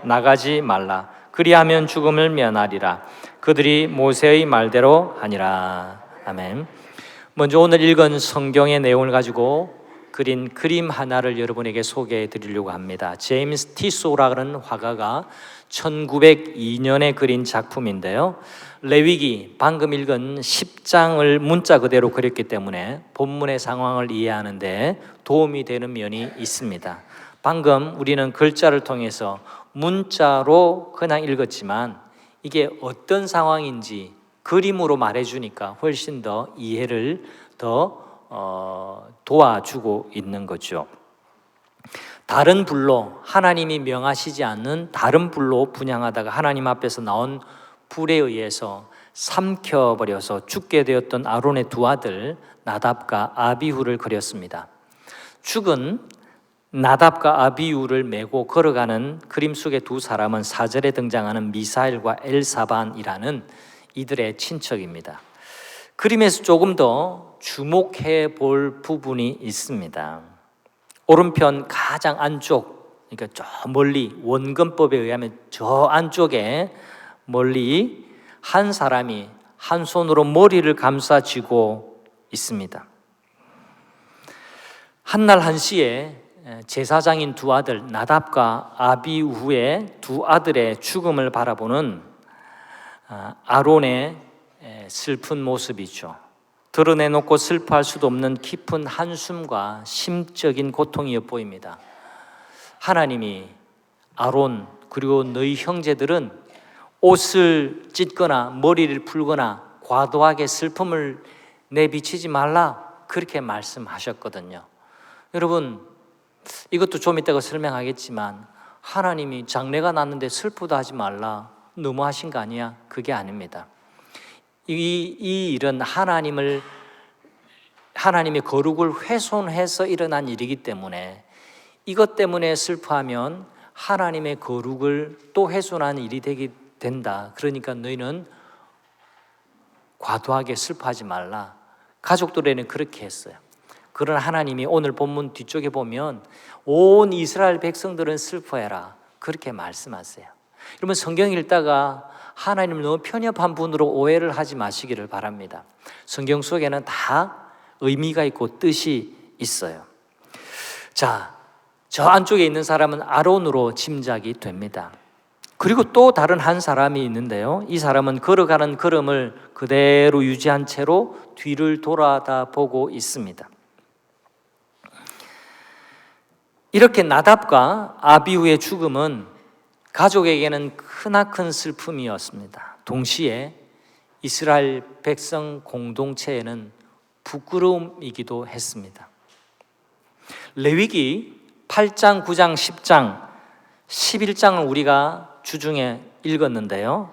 나가지 말라. 그리하면 죽음을 면하리라. 그들이 모세의 말대로 하니라. 아멘. 먼저 오늘 읽은 성경의 내용을 가지고 그린 그림 하나를 여러분에게 소개해 드리려고 합니다. 제임스 티소라는 화가가 1902년에 그린 작품인데요. 레위기 방금 읽은 10장을 문자 그대로 그렸기 때문에 본문의 상황을 이해하는 데 도움이 되는 면이 있습니다. 방금 우리는 글자를 통해서 문자로 그냥 읽었지만 이게 어떤 상황인지 그림으로 말해주니까 훨씬 더 이해를 더 도와주고 있는 거죠. 다른 불로, 하나님이 명하시지 않는 다른 불로 분향하다가 하나님 앞에서 나온 불에 의해서 삼켜버려서 죽게 되었던 아론의 두 아들 나답과 아비후를 그렸습니다. 죽은 나답과 아비후를 메고 걸어가는 그림 속의 두 사람은 4절에 등장하는 미사엘과 엘사반이라는 이들의 친척입니다. 그림에서 조금 더 주목해 볼 부분이 있습니다. 오른편 가장 안쪽, 그러니까 저 멀리 원근법에 의하면 저 안쪽에 멀리 한 사람이 한 손으로 머리를 감싸쥐고 있습니다. 한날 한시에 제사장인 두 아들 나답과 아비후의 두 아들의 죽음을 바라보는 아론의 슬픈 모습이죠. 드러내놓고 슬퍼할 수도 없는 깊은 한숨과 심적인 고통이 엿보입니다. 하나님이 아론 그리고 너희 형제들은 옷을 찢거나 머리를 풀거나 과도하게 슬픔을 내비치지 말라 그렇게 말씀하셨거든요. 여러분, 이것도 좀 이따가 설명하겠지만 하나님이 장래가 났는데 슬프다 하지 말라 너무하신 거 아니야? 그게 아닙니다. 이 일은 하나님의 거룩을 훼손해서 일어난 일이기 때문에 이것 때문에 슬퍼하면 하나님의 거룩을 또 훼손한 일이 된다. 그러니까 너희는 과도하게 슬퍼하지 말라. 가족들에는 그렇게 했어요. 그러나 하나님이 오늘 본문 뒤쪽에 보면 온 이스라엘 백성들은 슬퍼해라 그렇게 말씀하세요. 여러분, 성경 읽다가 하나님을 너무 편협한 분으로 오해를 하지 마시기를 바랍니다. 성경 속에는 다 의미가 있고 뜻이 있어요. 자, 저 안쪽에 있는 사람은 아론으로 짐작이 됩니다. 그리고 또 다른 한 사람이 있는데요. 이 사람은 걸어가는 걸음을 그대로 유지한 채로 뒤를 돌아다 보고 있습니다. 이렇게 나답과 아비후의 죽음은 가족에게는 크나큰 슬픔이었습니다. 동시에 이스라엘 백성 공동체에는 부끄러움이기도 했습니다. 레위기 8장, 9장, 10장, 11장을 우리가 주중에 읽었는데요.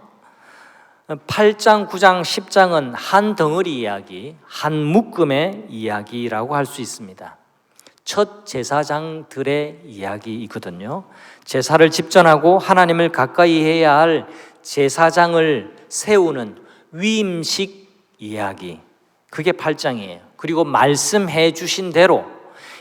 8장, 9장, 10장은 한 덩어리 이야기, 한 묶음의 이야기라고 할 수 있습니다. 첫 제사장들의 이야기이거든요. 제사를 집전하고 하나님을 가까이 해야 할 제사장을 세우는 위임식 이야기, 그게 8장이에요. 그리고 말씀해 주신 대로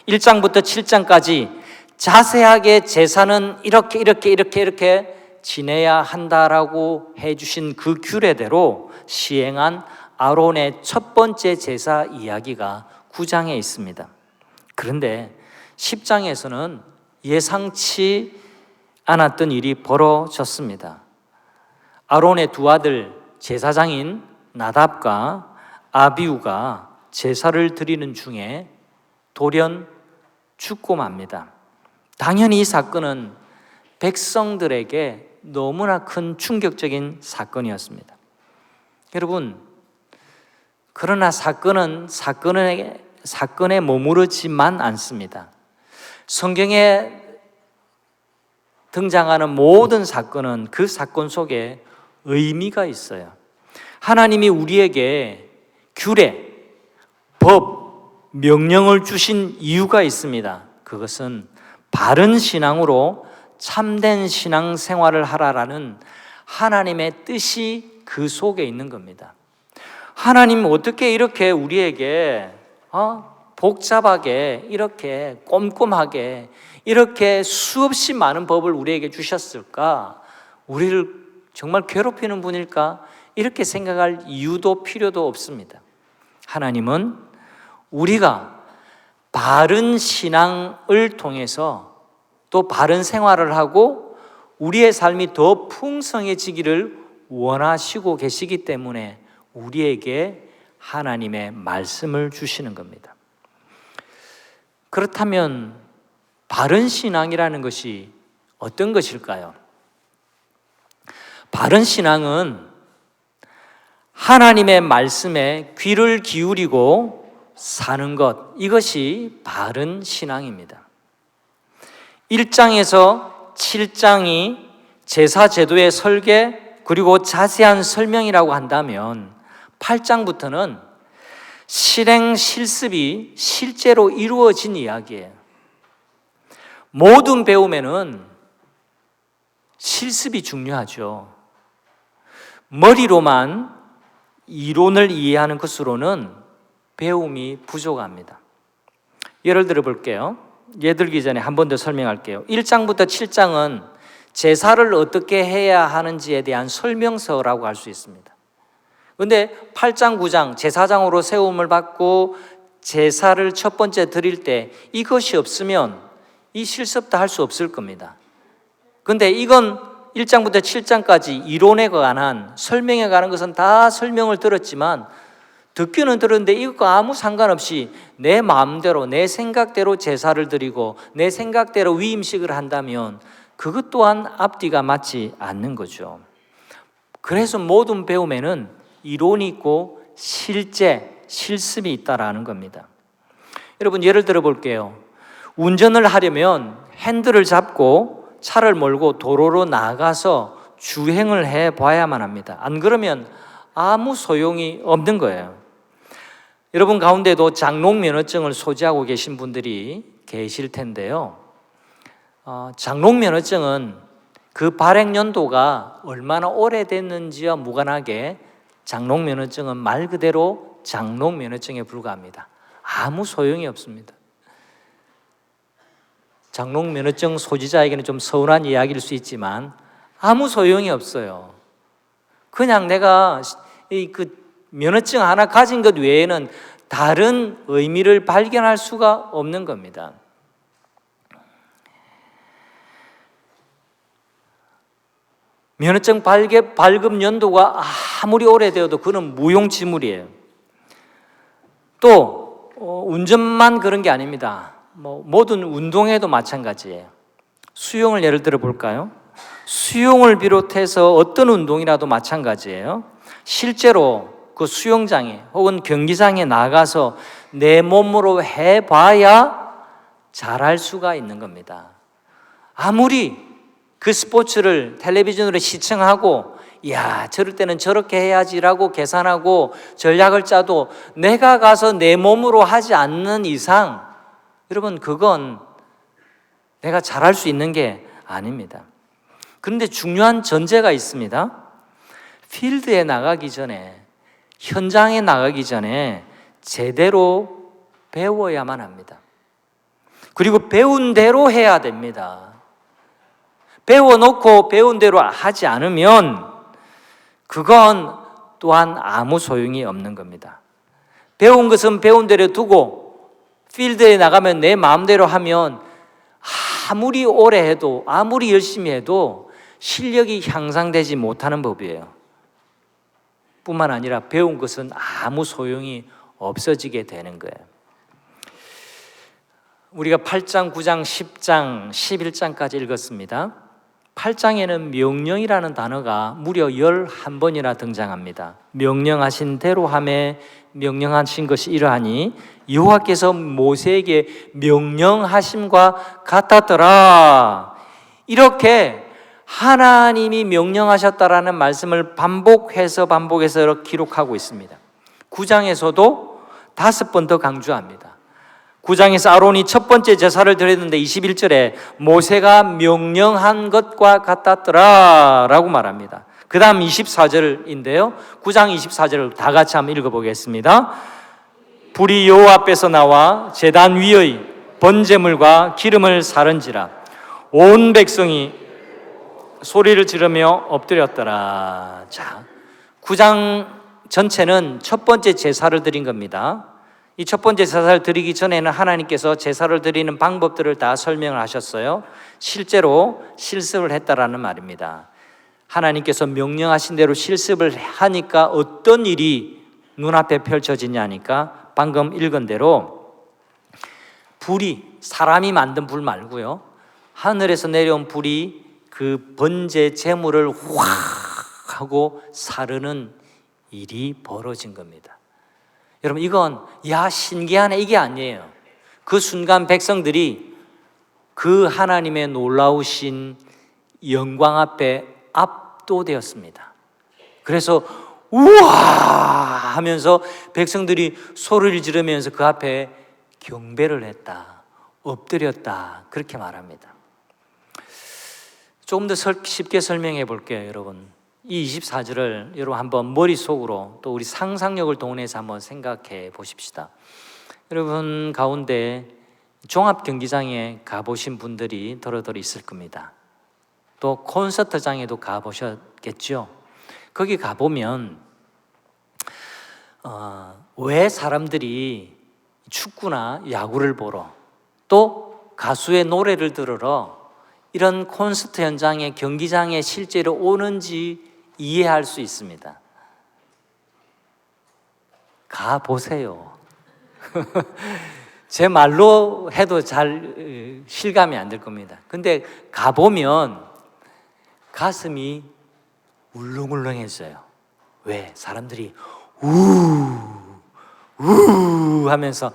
1장부터 7장까지 자세하게 제사는 이렇게 지내야 한다라고 해주신 그 규례대로 시행한 아론의 첫 번째 제사 이야기가 9장에 있습니다. 그런데 10장에서는 예상치 않았던 일이 벌어졌습니다. 아론의 두 아들 제사장인 나답과 아비후가 제사를 드리는 중에 돌연 죽고 맙니다. 당연히 이 사건은 백성들에게 너무나 큰 충격적인 사건이었습니다. 여러분, 그러나 사건에 머무르지만 않습니다. 성경에 등장하는 모든 사건은 그 사건 속에 의미가 있어요. 하나님이 우리에게 규례, 법, 명령을 주신 이유가 있습니다. 그것은 바른 신앙으로 참된 신앙 생활을 하라라는 하나님의 뜻이 그 속에 있는 겁니다. 하나님 어떻게 이렇게 우리에게 복잡하게 이렇게 꼼꼼하게 이렇게 수없이 많은 법을 우리에게 주셨을까? 우리를 정말 괴롭히는 분일까? 이렇게 생각할 이유도 필요도 없습니다. 하나님은 우리가 바른 신앙을 통해서 또 바른 생활을 하고 우리의 삶이 더 풍성해지기를 원하시고 계시기 때문에 우리에게 하나님의 말씀을 주시는 겁니다. 그렇다면 바른 신앙이라는 것이 어떤 것일까요? 바른 신앙은 하나님의 말씀에 귀를 기울이고 사는 것, 이것이 바른 신앙입니다. 1장에서 7장이 제사 제도의 설계 그리고 자세한 설명이라고 한다면 8장부터는 실행 실습이 실제로 이루어진 이야기예요. 모든 배움에는 실습이 중요하죠. 머리로만 이론을 이해하는 것으로는 배움이 부족합니다. 예를 들어 볼게요. 예를 들기 전에 한 번 더 설명할게요. 1장부터 7장은 제사를 어떻게 해야 하는지에 대한 설명서라고 할 수 있습니다. 그런데 8장, 9장 제사장으로 세움을 받고 제사를 첫 번째 드릴 때 이것이 없으면 이 실습도 할 수 없을 겁니다. 그런데 이건 1장부터 7장까지 이론에 관한 설명에 관한 것은 다 설명을 들었지만 듣기는 들었는데 이것과 아무 상관없이 내 마음대로 내 생각대로 제사를 드리고 내 생각대로 위임식을 한다면 그것 또한 앞뒤가 맞지 않는 거죠. 그래서 모든 배움에는 이론이 있고 실습이 있다라는 겁니다. 여러분 예를 들어 볼게요. 운전을 하려면 핸들을 잡고 차를 몰고 도로로 나가서 주행을 해봐야만 합니다. 안 그러면 아무 소용이 없는 거예요. 여러분 가운데도 장롱 면허증을 소지하고 계신 분들이 계실 텐데요. 장롱 면허증은 그 발행 연도가 얼마나 오래됐는지와 무관하게 장롱 면허증은 말 그대로 장롱 면허증에 불과합니다. 아무 소용이 없습니다. 장롱 면허증 소지자에게는 좀 서운한 이야기일 수 있지만 아무 소용이 없어요. 그냥 내가 그 면허증 하나 가진 것 외에는 다른 의미를 발견할 수가 없는 겁니다. 면허증 발급 연도가 아무리 오래되어도 그건 무용지물이에요. 또 운전만 그런 게 아닙니다. 모든 운동에도 마찬가지예요. 수영을 예를 들어 볼까요? 수영을 비롯해서 어떤 운동이라도 마찬가지예요. 실제로 그 수영장에 혹은 경기장에 나가서 내 몸으로 해봐야 잘할 수가 있는 겁니다. 아무리 그 스포츠를 텔레비전으로 시청하고 야 저럴 때는 저렇게 해야지라고 계산하고 전략을 짜도 내가 가서 내 몸으로 하지 않는 이상 여러분 그건 내가 잘할 수 있는 게 아닙니다. 그런데 중요한 전제가 있습니다. 필드에 나가기 전에 현장에 나가기 전에 제대로 배워야만 합니다. 그리고 배운 대로 해야 됩니다. 배워놓고 배운 대로 하지 않으면 그건 또한 아무 소용이 없는 겁니다. 배운 것은 배운 대로 두고 필드에 나가면 내 마음대로 하면 아무리 오래 해도 아무리 열심히 해도 실력이 향상되지 못하는 법이에요. 뿐만 아니라 배운 것은 아무 소용이 없어지게 되는 거예요. 우리가 8장, 9장, 10장, 11장까지 읽었습니다. 8장에는 명령이라는 단어가 무려 11번이나 등장합니다. 명령하신 대로 하매 명령하신 것이 이러하니 여호와께서 모세에게 명령하심과 같았더라. 이렇게 하나님이 명령하셨다라는 말씀을 반복해서 기록하고 있습니다. 9장에서도 5번 더 강조합니다. 9장에서 아론이 첫 번째 제사를 드렸는데 21절에 모세가 명령한 것과 같았더라 라고 말합니다. 그 다음 24절인데요 9장 24절을 다 같이 한번 읽어보겠습니다. 불이 여호와 앞에서 나와 제단 위의 번제물과 기름을 사른지라. 온 백성이 소리를 지르며 엎드렸더라. 자, 9장 전체는 첫 번째 제사를 드린 겁니다. 이 첫 번째 제사를 드리기 전에는 하나님께서 제사를 드리는 방법들을 다 설명을 하셨어요. 실제로 실습을 했다라는 말입니다. 하나님께서 명령하신 대로 실습을 하니까 어떤 일이 눈앞에 펼쳐지냐니까 방금 읽은 대로 불이, 사람이 만든 불 말고요, 하늘에서 내려온 불이 그 번제 제물을 확 하고 사르는 일이 벌어진 겁니다. 여러분, 이건 야 신기하네 이게 아니에요. 그 순간 백성들이 그 하나님의 놀라우신 영광 앞에 압도되었습니다. 그래서 우와 하면서 백성들이 소리를 지르면서 그 앞에 경배를 했다, 엎드렸다, 그렇게 말합니다. 조금 더 쉽게 설명해 볼게요. 여러분, 이 24절을 여러분 한번 머릿속으로 또 우리 상상력을 동원해서 한번 생각해 보십시다. 여러분 가운데 종합경기장에 가보신 분들이 더러더러 있을 겁니다. 또 콘서트장에도 가보셨겠죠. 거기 가보면 왜 사람들이 축구나 야구를 보러, 또 가수의 노래를 들으러 이런 콘서트 현장에, 경기장에 실제로 오는지 이해할 수 있습니다. 가보세요. 제 말로 해도 잘 실감이 안 될 겁니다. 근데 가보면 가슴이 울렁울렁해져요. 왜? 사람들이 우 하면서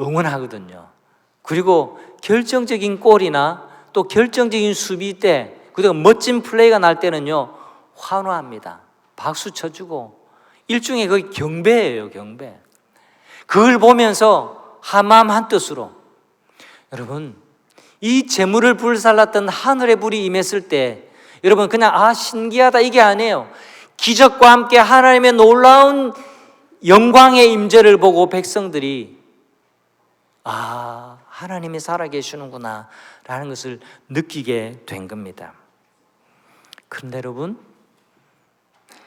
응원하거든요. 그리고 결정적인 골이나 또 결정적인 수비 때, 그리고 멋진 플레이가 날 때는요, 환호합니다. 박수 쳐주고. 일종의 거의 경배예요, 경배. 그걸 보면서 한마음 한뜻으로, 여러분, 이 재물을 불살랐던 하늘의 불이 임했을 때 여러분 그냥 신기하다 이게 아니에요. 기적과 함께 하나님의 놀라운 영광의 임재를 보고 백성들이 하나님이 살아계시는구나 라는 것을 느끼게 된 겁니다. 그런데 여러분,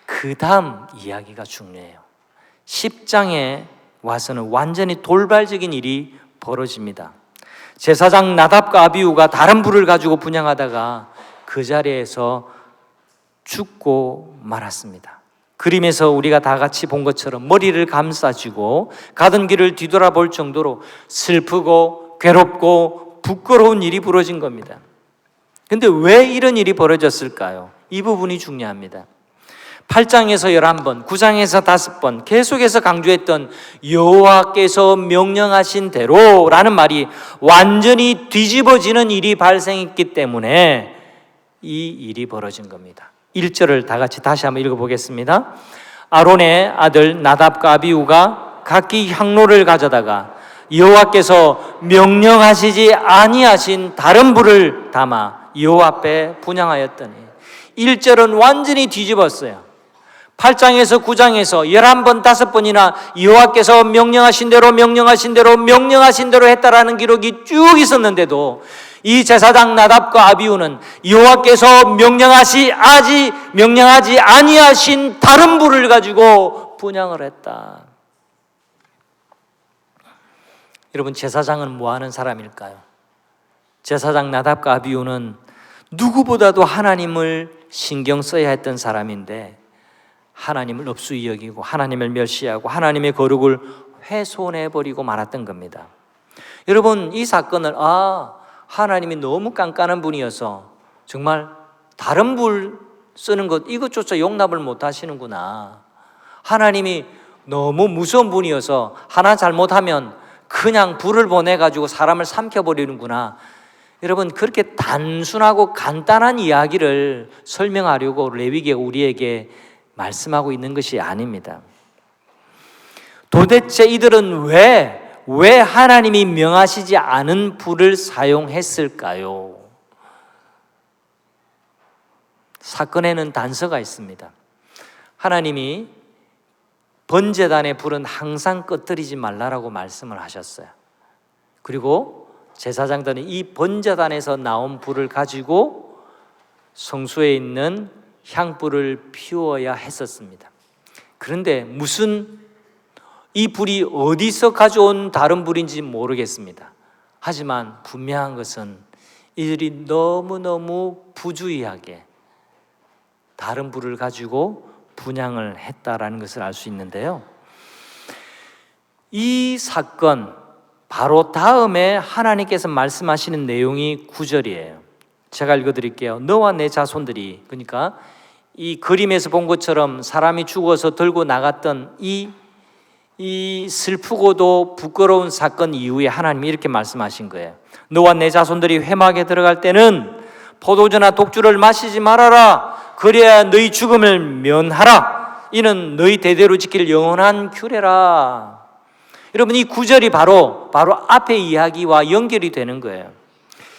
그 다음 이야기가 중요해요. 10장에 와서는 완전히 돌발적인 일이 벌어집니다. 제사장 나답과 아비후가 다른 불을 가지고 분향하다가 그 자리에서 죽고 말았습니다. 그림에서 우리가 다 같이 본 것처럼 머리를 감싸쥐고 가던 길을 뒤돌아볼 정도로 슬프고 괴롭고 부끄러운 일이 벌어진 겁니다. 그런데 왜 이런 일이 벌어졌을까요? 이 부분이 중요합니다. 8장에서 11번, 9장에서 5번 계속해서 강조했던 여호와께서 명령하신 대로라는 말이 완전히 뒤집어지는 일이 발생했기 때문에 이 일이 벌어진 겁니다. 1절을 다 같이 다시 한번 읽어보겠습니다. 아론의 아들 나답과 아비후가 각기 향로를 가져다가 여호와께서 명령하시지 아니하신 다른 불을 담아 여호와 앞에 분향하였더니 1절은 완전히 뒤집었어요. 8장에서 9장에서 11번, 5번이나 여호와께서 명령하신 대로 했다라는 기록이 쭉 있었는데도 이 제사장 나답과 아비후는 여호와께서 명령하지 아니하신 다른 불을 가지고 분향을 했다. 여러분, 제사장은 뭐 하는 사람일까요? 제사장 나답과 아비후는 누구보다도 하나님을 신경 써야 했던 사람인데 하나님을 업수히 여기고 하나님을 멸시하고 하나님의 거룩을 훼손해버리고 말았던 겁니다. 여러분, 이 사건을 하나님이 너무 깐깐한 분이어서 정말 다른 불 쓰는 것 이것조차 용납을 못 하시는구나. 하나님이 너무 무서운 분이어서 하나 잘못하면 그냥 불을 보내가지고 사람을 삼켜버리는구나. 여러분, 그렇게 단순하고 간단한 이야기를 설명하려고 레위기가 우리에게 말씀하고 있는 것이 아닙니다. 도대체 이들은 왜 하나님이 명하시지 않은 불을 사용했을까요? 사건에는 단서가 있습니다. 하나님이 번제단의 불은 항상 꺼뜨리지 말라라고 말씀을 하셨어요. 그리고 제사장들은 이 번제단에서 나온 불을 가지고 성소에 있는 향불을 피워야 했었습니다. 그런데 무슨 이 불이 어디서 가져온 다른 불인지 모르겠습니다. 하지만 분명한 것은 이들이 너무너무 부주의하게 다른 불을 가지고 분향을 했다라는 것을 알 수 있는데요. 이 사건 바로 다음에 하나님께서 말씀하시는 내용이 9절이에요. 제가 읽어드릴게요. 너와 내 자손들이, 그러니까 이 그림에서 본 것처럼 사람이 죽어서 들고 나갔던 이 슬프고도 부끄러운 사건 이후에 하나님이 이렇게 말씀하신 거예요. 너와 내 자손들이 회막에 들어갈 때는 포도주나 독주를 마시지 말아라. 그래야 너희 죽음을 면하라. 이는 너희 대대로 지킬 영원한 규례라. 여러분, 이 구절이 바로 앞의 이야기와 연결이 되는 거예요.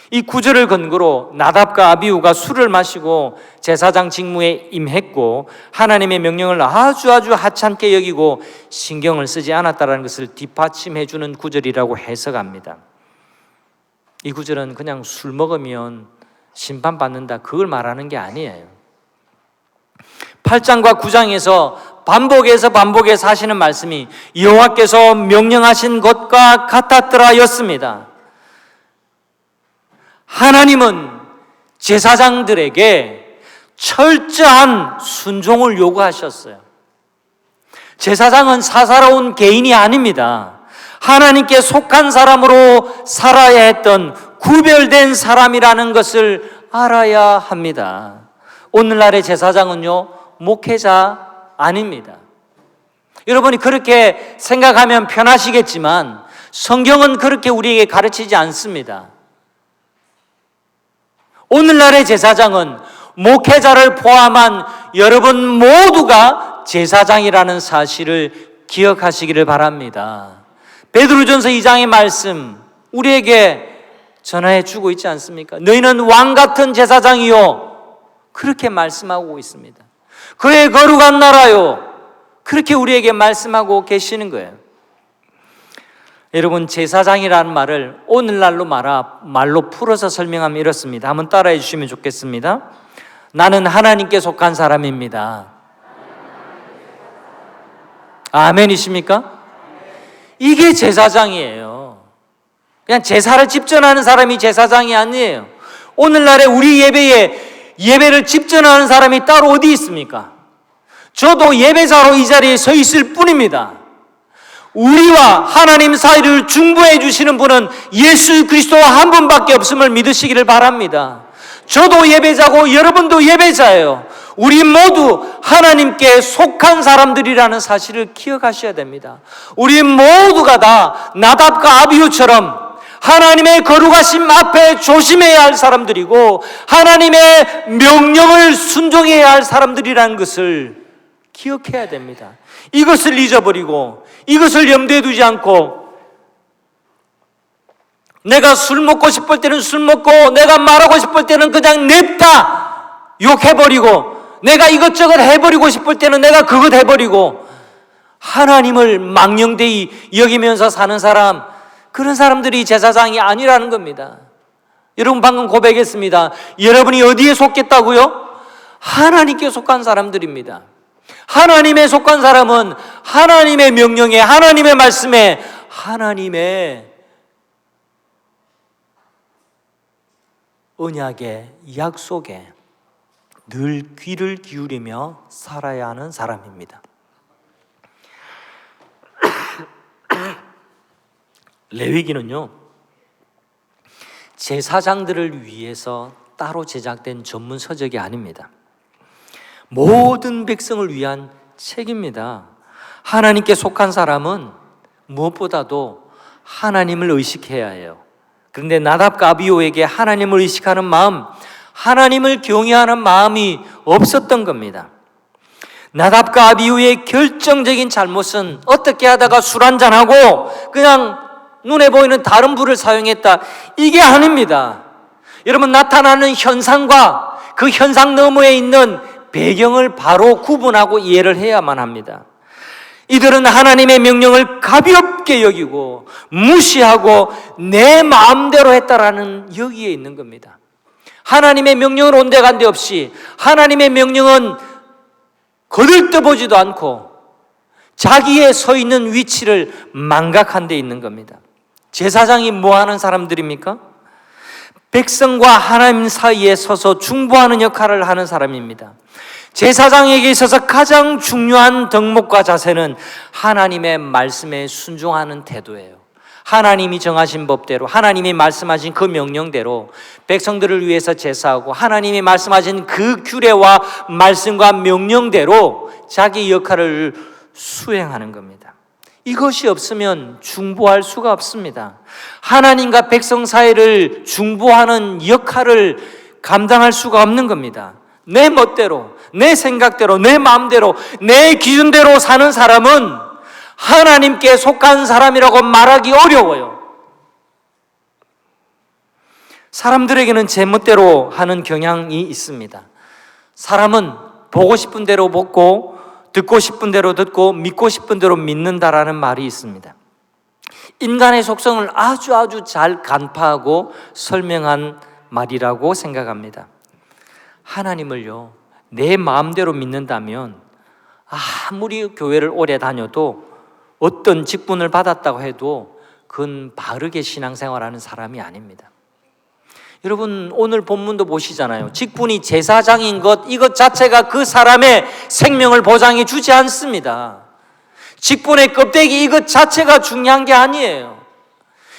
이 구절을 근거로 나답과 아비후가 술을 마시고 제사장 직무에 임했고 하나님의 명령을 아주 하찮게 여기고 신경을 쓰지 않았다는 것을 뒷받침해 주는 구절이라고 해석합니다. 이 구절은 그냥 술 먹으면 심판받는다, 그걸 말하는 게 아니에요. 8장과 9장에서 반복해서 하시는 말씀이 여호와께서 명령하신 것과 같았더라 였습니다. 하나님은 제사장들에게 철저한 순종을 요구하셨어요. 제사장은 사사로운 개인이 아닙니다. 하나님께 속한 사람으로 살아야 했던 구별된 사람이라는 것을 알아야 합니다. 오늘날의 제사장은요, 목회자 아닙니다. 여러분이 그렇게 생각하면 편하시겠지만 성경은 그렇게 우리에게 가르치지 않습니다. 오늘날의 제사장은 목회자를 포함한 여러분 모두가 제사장이라는 사실을 기억하시기를 바랍니다. 베드로전서 2장의 말씀 우리에게 전하해 주고 있지 않습니까? 너희는 왕같은 제사장이요, 그렇게 말씀하고 있습니다. 그의 거룩한 나라요, 그렇게 우리에게 말씀하고 계시는 거예요. 여러분, 제사장이라는 말을 오늘날로 말로 풀어서 설명하면 이렇습니다. 한번 따라해 주시면 좋겠습니다. 나는 하나님께 속한 사람입니다. 아멘이십니까? 이게 제사장이에요. 그냥 제사를 집전하는 사람이 제사장이 아니에요. 오늘날에 우리 예배를 집전하는 사람이 따로 어디 있습니까? 저도 예배자로 이 자리에 서 있을 뿐입니다. 우리와 하나님 사이를 중보해 주시는 분은 예수 그리스도 한 분밖에 없음을 믿으시기를 바랍니다. 저도 예배자고 여러분도 예배자예요. 우리 모두 하나님께 속한 사람들이라는 사실을 기억하셔야 됩니다. 우리 모두가 다 나답과 아비후처럼 하나님의 거룩하심 앞에 조심해야 할 사람들이고 하나님의 명령을 순종해야 할 사람들이라는 것을 기억해야 됩니다. 이것을 잊어버리고 이것을 염두에 두지 않고 내가 술 먹고 싶을 때는 술 먹고 내가 말하고 싶을 때는 그냥 냅다 욕해버리고 내가 이것저것 해버리고 싶을 때는 내가 그것 해버리고 하나님을 망령되이 여기면서 사는 사람, 그런 사람들이 제사장이 아니라는 겁니다. 여러분, 방금 고백했습니다. 여러분이 어디에 속겠다고요? 하나님께 속한 사람들입니다. 하나님에 속한 사람은 하나님의 명령에, 하나님의 말씀에, 하나님의 언약의 약속에 늘 귀를 기울이며 살아야 하는 사람입니다. 레위기는요, 제사장들을 위해서 따로 제작된 전문 서적이 아닙니다. 모든 백성을 위한 책입니다. 하나님께 속한 사람은 무엇보다도 하나님을 의식해야 해요. 그런데 나답과 아비후에게 하나님을 의식하는 마음, 하나님을 경외하는 마음이 없었던 겁니다. 나답과 아비후의 결정적인 잘못은 어떻게 하다가 술 한잔하고 그냥 눈에 보이는 다른 불을 사용했다, 이게 아닙니다. 여러분, 나타나는 현상과 그 현상 너머에 있는 배경을 바로 구분하고 이해를 해야만 합니다. 이들은 하나님의 명령을 가볍게 여기고 무시하고 내 마음대로 했다라는 여기에 있는 겁니다. 하나님의 명령은 온데간데 없이, 하나님의 명령은 거들떠보지도 않고 자기의 서 있는 위치를 망각한 데 있는 겁니다. 제사장이 뭐 하는 사람들입니까? 백성과 하나님 사이에 서서 중보하는 역할을 하는 사람입니다. 제사장에게 있어서 가장 중요한 덕목과 자세는 하나님의 말씀에 순종하는 태도예요. 하나님이 정하신 법대로, 하나님이 말씀하신 그 명령대로 백성들을 위해서 제사하고, 하나님이 말씀하신 그 규례와 말씀과 명령대로 자기 역할을 수행하는 겁니다. 이것이 없으면 중보할 수가 없습니다. 하나님과 백성 사이를 중보하는 역할을 감당할 수가 없는 겁니다. 내 멋대로, 내 생각대로, 내 마음대로, 내 기준대로 사는 사람은 하나님께 속한 사람이라고 말하기 어려워요. 사람들에게는 제 멋대로 하는 경향이 있습니다. 사람은 보고 싶은 대로 보고, 듣고 싶은 대로 듣고, 믿고 싶은 대로 믿는다라는 말이 있습니다. 인간의 속성을 아주 잘 간파하고 설명한 말이라고 생각합니다. 하나님을요, 내 마음대로 믿는다면 아무리 교회를 오래 다녀도, 어떤 직분을 받았다고 해도 그건 바르게 신앙생활하는 사람이 아닙니다. 여러분, 오늘 본문도 보시잖아요. 직분이 제사장인 것, 이것 자체가 그 사람의 생명을 보장해 주지 않습니다. 직분의 껍데기 이것 자체가 중요한 게 아니에요.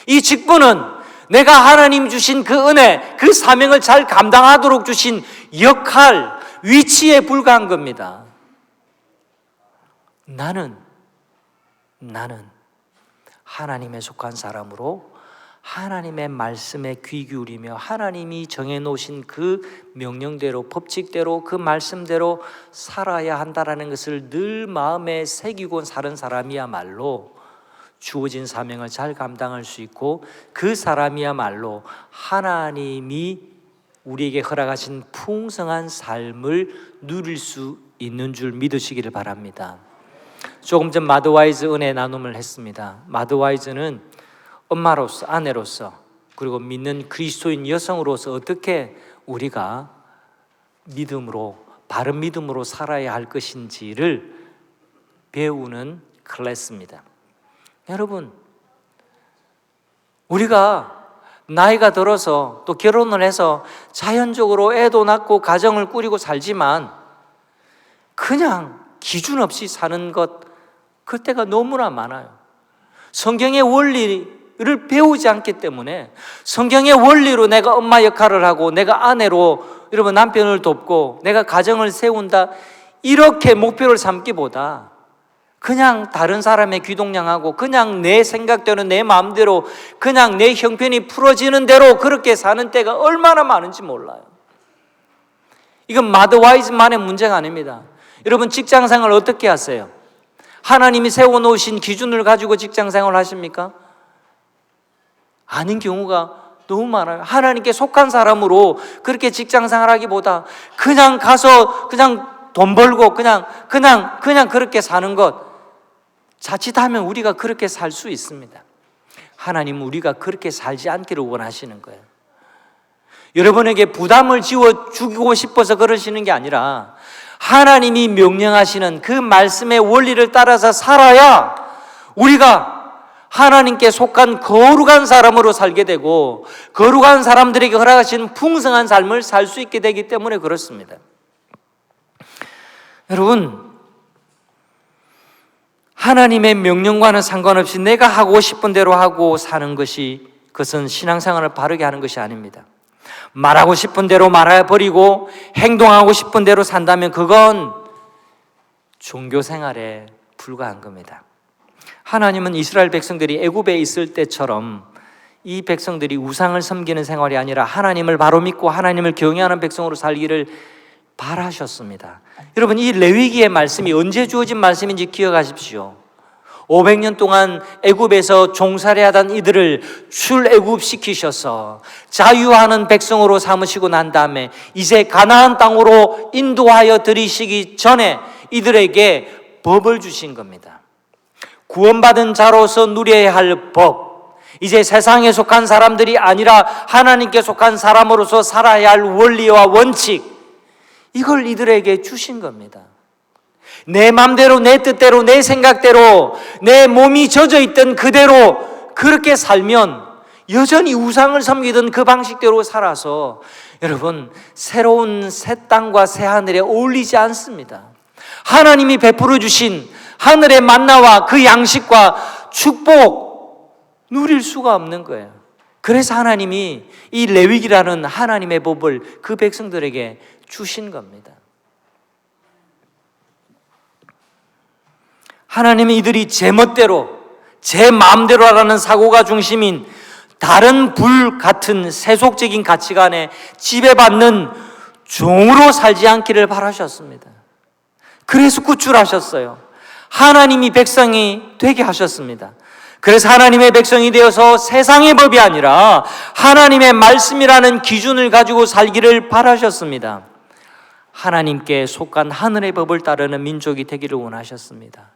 이 직분은 내가 하나님 주신 그 은혜, 그 사명을 잘 감당하도록 주신 역할, 위치에 불과한 겁니다. 나는 하나님에 속한 사람으로 하나님의 말씀에 귀 기울이며 하나님이 정해놓으신 그 명령대로, 법칙대로, 그 말씀대로 살아야 한다는 것을 늘 마음에 새기고 사는 사람이야말로 주어진 사명을 잘 감당할 수 있고, 그 사람이야말로 하나님이 우리에게 허락하신 풍성한 삶을 누릴 수 있는 줄 믿으시기를 바랍니다. 조금 전 마드와이즈 은혜 나눔을 했습니다. 마드와이즈는 엄마로서, 아내로서, 그리고 믿는 그리스도인 여성으로서 어떻게 우리가 믿음으로, 바른 믿음으로 살아야 할 것인지를 배우는 클래스입니다. 여러분, 우리가 나이가 들어서 또 결혼을 해서 자연적으로 애도 낳고 가정을 꾸리고 살지만 그냥 기준 없이 사는 것, 그때가 너무나 많아요. 성경의 원리를 배우지 않기 때문에, 성경의 원리로 내가 엄마 역할을 하고 내가 아내로 여러분 남편을 돕고 내가 가정을 세운다, 이렇게 목표를 삼기보다 그냥 다른 사람의 귀동냥하고 그냥 내 생각대로, 내 마음대로, 그냥 내 형편이 풀어지는 대로 그렇게 사는 때가 얼마나 많은지 몰라요. 이건 마드와이즈만의 문제가 아닙니다. 여러분, 직장생활 어떻게 하세요? 하나님이 세워놓으신 기준을 가지고 직장생활 하십니까? 아닌 경우가 너무 많아요. 하나님께 속한 사람으로 그렇게 직장생활 하기보다 그냥 가서 그냥 돈 벌고 그냥 그렇게 사는 것, 자칫하면 우리가 그렇게 살 수 있습니다. 하나님은 우리가 그렇게 살지 않기를 원하시는 거예요. 여러분에게 부담을 지워주고 싶어서 그러시는 게 아니라 하나님이 명령하시는 그 말씀의 원리를 따라서 살아야 우리가 하나님께 속한 거룩한 사람으로 살게 되고, 거룩한 사람들에게 허락하신 풍성한 삶을 살 수 있게 되기 때문에 그렇습니다. 여러분, 하나님의 명령과는 상관없이 내가 하고 싶은 대로 하고 사는 것이, 그것은 신앙생활을 바르게 하는 것이 아닙니다. 말하고 싶은 대로 말해버리고 행동하고 싶은 대로 산다면 그건 종교생활에 불과한 겁니다. 하나님은 이스라엘 백성들이 애굽에 있을 때처럼 이 백성들이 우상을 섬기는 생활이 아니라 하나님을 바로 믿고 하나님을 경외하는 백성으로 살기를 바라셨습니다. 여러분, 이 레위기의 말씀이 언제 주어진 말씀인지 기억하십시오. 500년 동안 애굽에서 종살이하던 이들을 출애굽시키셔서 자유하는 백성으로 삼으시고 난 다음에 이제 가나안 땅으로 인도하여 들이시기 전에 이들에게 법을 주신 겁니다. 구원받은 자로서 누려야 할 법, 이제 세상에 속한 사람들이 아니라 하나님께 속한 사람으로서 살아야 할 원리와 원칙, 이걸 이들에게 주신 겁니다. 내 맘대로, 내 뜻대로, 내 생각대로, 내 몸이 젖어 있던 그대로 그렇게 살면 여전히 우상을 섬기던 그 방식대로 살아서 여러분, 새로운 새 땅과 새 하늘에 어울리지 않습니다. 하나님이 베풀어 주신 하늘의 만나와 그 양식과 축복 누릴 수가 없는 거예요. 그래서 하나님이 이 레위기라는 하나님의 법을 그 백성들에게 주신 겁니다. 하나님은 이들이 제 멋대로, 제 마음대로 하라는 사고가 중심인 다른 불 같은 세속적인 가치관에 지배받는 종으로 살지 않기를 바라셨습니다. 그래서 구출하셨어요. 하나님이 백성이 되게 하셨습니다. 그래서 하나님의 백성이 되어서 세상의 법이 아니라 하나님의 말씀이라는 기준을 가지고 살기를 바라셨습니다. 하나님께 속한 하늘의 법을 따르는 민족이 되기를 원하셨습니다.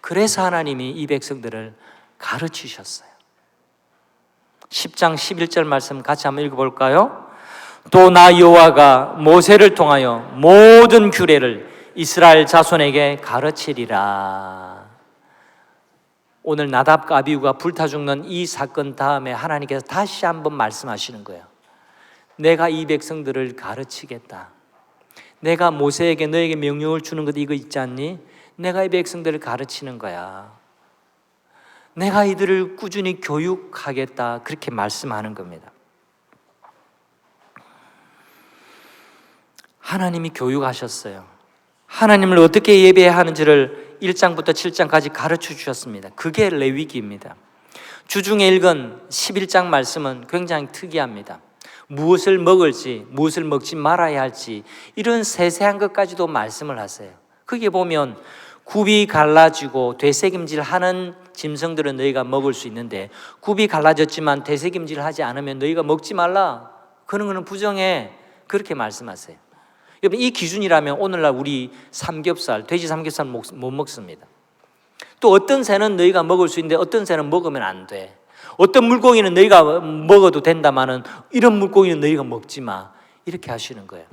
그래서 하나님이 이 백성들을 가르치셨어요. 10장 11절 말씀 같이 한번 읽어볼까요? 또 나 여호와가 모세를 통하여 모든 규례를 이스라엘 자손에게 가르치리라. 오늘 나답과 아비후가 불타 죽는 이 사건 다음에 하나님께서 다시 한번 말씀하시는 거예요. 내가 이 백성들을 가르치겠다. 내가 모세에게 너에게 명령을 주는 것 이거 있지 않니? 내가 이 백성들을 가르치는 거야. 내가 이들을 꾸준히 교육하겠다. 그렇게 말씀하는 겁니다. 하나님이 교육하셨어요. 하나님을 어떻게 예배해야 하는지를 1장부터 7장까지 가르쳐 주셨습니다. 그게 레위기입니다. 주중에 읽은 11장 말씀은 굉장히 특이합니다. 무엇을 먹을지, 무엇을 먹지 말아야 할지 이런 세세한 것까지도 말씀을 하세요. 거기에 보면 굽이 갈라지고 되새김질하는 짐승들은 너희가 먹을 수 있는데 굽이 갈라졌지만 되새김질하지 않으면 너희가 먹지 말라. 그런 거는 부정해. 그렇게 말씀하세요. 여러분, 이 기준이라면 오늘날 우리 삼겹살, 돼지 삼겹살 못 먹습니다. 또 어떤 새는 너희가 먹을 수 있는데 어떤 새는 먹으면 안 돼. 어떤 물고기는 너희가 먹어도 된다마는 이런 물고기는 너희가 먹지 마. 이렇게 하시는 거예요.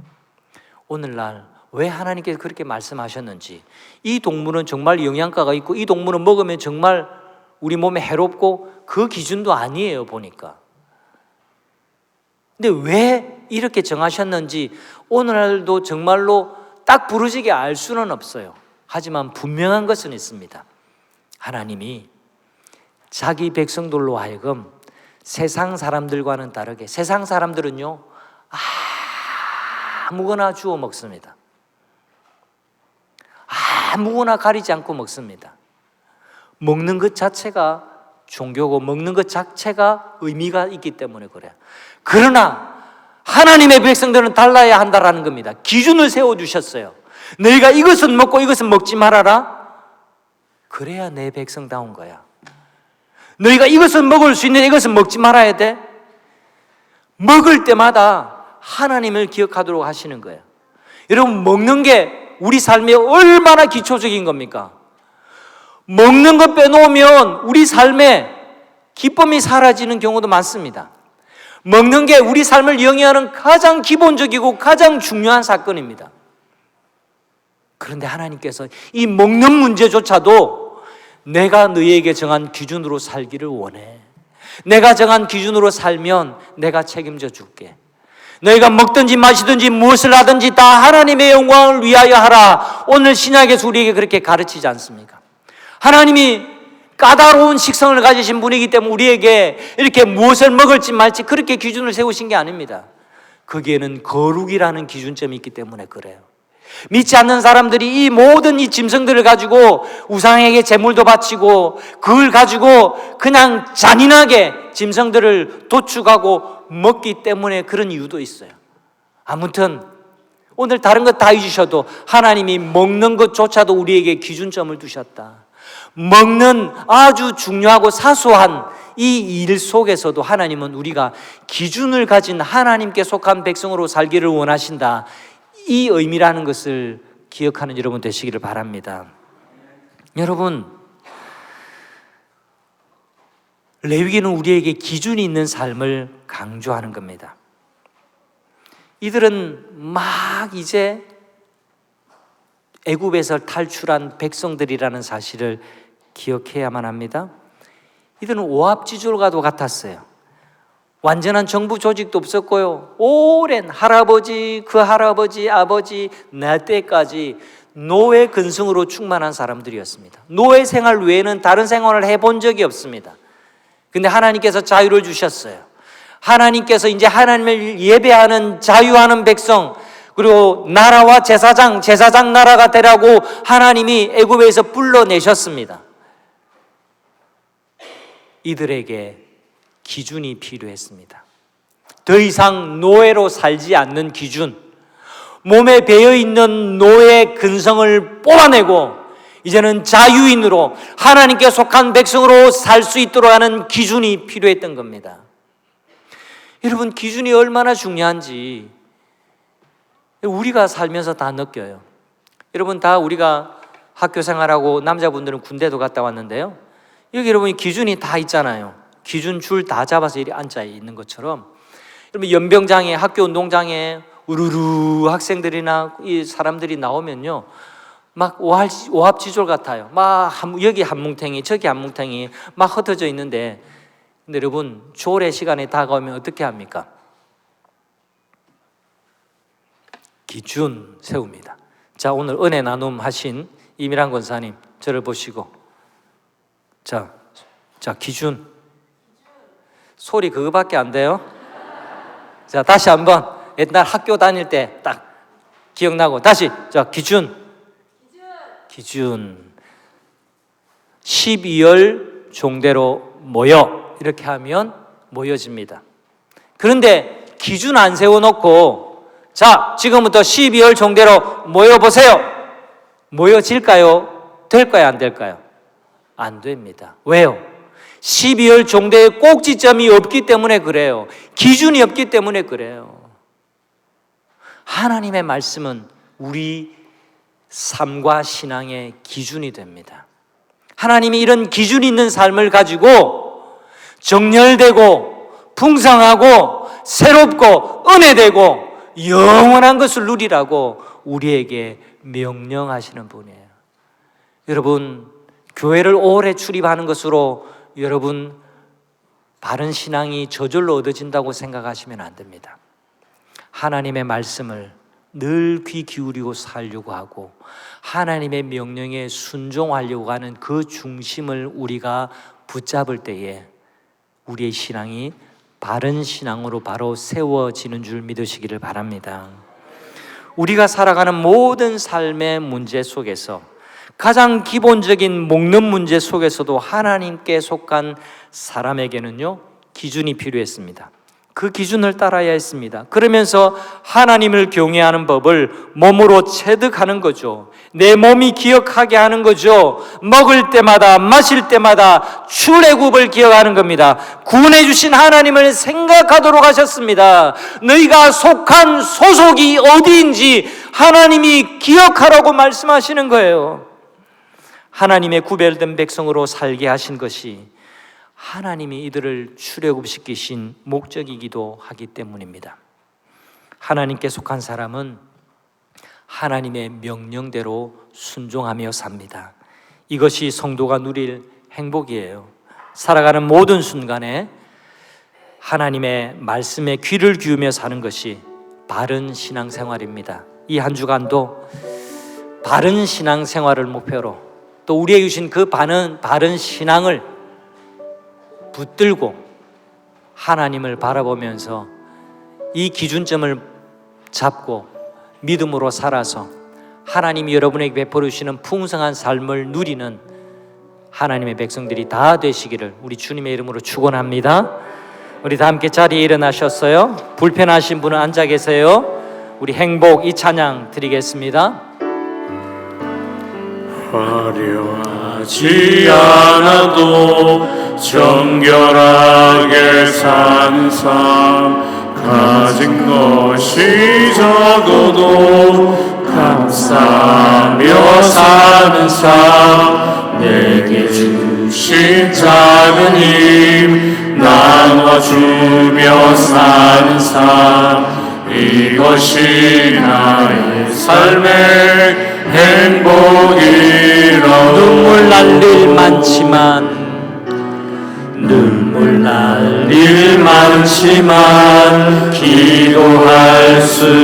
오늘날 왜 하나님께서 그렇게 말씀하셨는지, 이 동물은 정말 영양가가 있고 이 동물은 먹으면 정말 우리 몸에 해롭고 그 기준도 아니에요 보니까. 근데 왜 이렇게 정하셨는지 오늘날도 정말로 딱 부러지게 알 수는 없어요. 하지만 분명한 것은 있습니다. 하나님이 자기 백성들로 하여금 세상 사람들과는 다르게, 세상 사람들은요 아무거나 주워 먹습니다. 아무거나 가리지 않고 먹습니다. 먹는 것 자체가 종교고 먹는 것 자체가 의미가 있기 때문에 그래요. 그러나 하나님의 백성들은 달라야 한다라는 겁니다. 기준을 세워주셨어요. 너희가 이것은 먹고 이것은 먹지 말아라. 그래야 내 백성다운 거야. 너희가 이것은 먹을 수 있는데 이것은 먹지 말아야 돼. 먹을 때마다 하나님을 기억하도록 하시는 거예요. 여러분, 먹는 게 우리 삶에 얼마나 기초적인 겁니까? 먹는 것 빼놓으면 우리 삶에 기쁨이 사라지는 경우도 많습니다. 먹는 게 우리 삶을 영위하는 가장 기본적이고 가장 중요한 사건입니다. 그런데 하나님께서 이 먹는 문제조차도 내가 너희에게 정한 기준으로 살기를 원해. 내가 정한 기준으로 살면 내가 책임져 줄게. 너희가 먹든지 마시든지 무엇을 하든지 다 하나님의 영광을 위하여 하라. 오늘 신약에서 우리에게 그렇게 가르치지 않습니까? 하나님이 까다로운 식성을 가지신 분이기 때문에 우리에게 이렇게 무엇을 먹을지 말지 그렇게 기준을 세우신 게 아닙니다. 거기에는 거룩이라는 기준점이 있기 때문에 그래요. 믿지 않는 사람들이 이 모든 이 짐승들을 가지고 우상에게 제물도 바치고 그걸 가지고 그냥 잔인하게 짐승들을 도축하고 먹기 때문에 그런 이유도 있어요. 아무튼 오늘 다른 것 다 잊으셔도 하나님이 먹는 것조차도 우리에게 기준점을 두셨다. 먹는 아주 중요하고 사소한 이 일 속에서도 하나님은 우리가 기준을 가진 하나님께 속한 백성으로 살기를 원하신다. 이 의미라는 것을 기억하는 여러분 되시기를 바랍니다. 여러분, 레위기는 우리에게 기준이 있는 삶을 강조하는 겁니다. 이들은 막 이제 애굽에서 탈출한 백성들이라는 사실을 기억해야만 합니다. 이들은 오합지졸과도 같았어요. 완전한 정부 조직도 없었고요. 오랜 할아버지, 그 할아버지, 아버지, 나 때까지 노예 근성으로 충만한 사람들이었습니다. 노예 생활 외에는 다른 생활을 해본 적이 없습니다. 근데 하나님께서 자유를 주셨어요. 하나님께서 이제 하나님을 예배하는 자유하는 백성, 그리고 나라와 제사장 나라가 되라고 하나님이 애굽에서 불러내셨습니다. 이들에게 기준이 필요했습니다. 더 이상 노예로 살지 않는 기준, 몸에 배어있는 노예 근성을 뽑아내고 이제는 자유인으로 하나님께 속한 백성으로 살 수 있도록 하는 기준이 필요했던 겁니다. 여러분, 기준이 얼마나 중요한지 우리가 살면서 다 느껴요. 여러분, 다 우리가 학교 생활하고 남자분들은 군대도 갔다 왔는데요, 여기 여러분 기준이 다 있잖아요. 기준 줄 다 잡아서 이리 앉아 있는 것처럼 여러분 연병장에, 학교 운동장에 우르르 학생들이나 이 사람들이 나오면요, 막 오합지졸 같아요. 막 여기 한 뭉탱이 저기 한 뭉탱이 막 흩어져 있는데, 근데 여러분 조례 시간에 다가오면 어떻게 합니까? 기준 세웁니다. 자, 오늘 은혜 나눔 하신 이미란 권사님, 저를 보시고 자 기준, 소리 그거밖에 안 돼요? 자, 다시 한번 옛날 학교 다닐 때 딱 기억나고 다시, 자, 기준 12월 종대로 모여, 이렇게 하면 모여집니다. 그런데 기준 안 세워놓고 자, 지금부터 12월 종대로 모여보세요. 모여질까요? 될까요? 안 될까요? 안 됩니다. 왜요? 12월 종대에 꼭지점이 없기 때문에 그래요. 기준이 없기 때문에 그래요. 하나님의 말씀은 우리 삶과 신앙의 기준이 됩니다. 하나님이 이런 기준이 있는 삶을 가지고 정렬되고 풍성하고 새롭고 은혜되고 영원한 것을 누리라고 우리에게 명령하시는 분이에요. 여러분, 교회를 오래 출입하는 것으로 여러분 바른 신앙이 저절로 얻어진다고 생각하시면 안 됩니다. 하나님의 말씀을 늘 귀 기울이고 살려고 하고 하나님의 명령에 순종하려고 하는 그 중심을 우리가 붙잡을 때에 우리의 신앙이 바른 신앙으로 바로 세워지는 줄 믿으시기를 바랍니다. 우리가 살아가는 모든 삶의 문제 속에서 가장 기본적인 먹는 문제 속에서도 하나님께 속한 사람에게는요, 기준이 필요했습니다. 그 기준을 따라야 했습니다. 그러면서 하나님을 경외하는 법을 몸으로 체득하는 거죠. 내 몸이 기억하게 하는 거죠. 먹을 때마다 마실 때마다 출애굽을 기억하는 겁니다. 구원해 주신 하나님을 생각하도록 하셨습니다. 너희가 속한 소속이 어디인지 하나님이 기억하라고 말씀하시는 거예요. 하나님의 구별된 백성으로 살게 하신 것이 하나님이 이들을 출애굽시키신 목적이기도 하기 때문입니다. 하나님께 속한 사람은 하나님의 명령대로 순종하며 삽니다. 이것이 성도가 누릴 행복이에요. 살아가는 모든 순간에 하나님의 말씀에 귀를 기울이며 사는 것이 바른 신앙생활입니다. 이 한 주간도 바른 신앙생활을 목표로 또 우리에게 주신 그 바른 신앙을 붙들고 하나님을 바라보면서 이 기준점을 잡고 믿음으로 살아서 하나님이 여러분에게 베풀어 주시는 풍성한 삶을 누리는 하나님의 백성들이 다 되시기를 우리 주님의 이름으로 축원합니다. 우리 다 함께 자리에 일어나셨어요? 불편하신 분은 앉아 계세요. 우리 행복 이 찬양 드리겠습니다. 화려하지 않아도 정결하게 산 삶, 가진 것이 적어도 감사하며 사는 삶, 내게 주신 주신 작은 힘 나눠주며 사는 삶 이것이 나의 삶의 행복이라. 눈물 날 일 많지만 눈물 날 일 많지만 기도할 수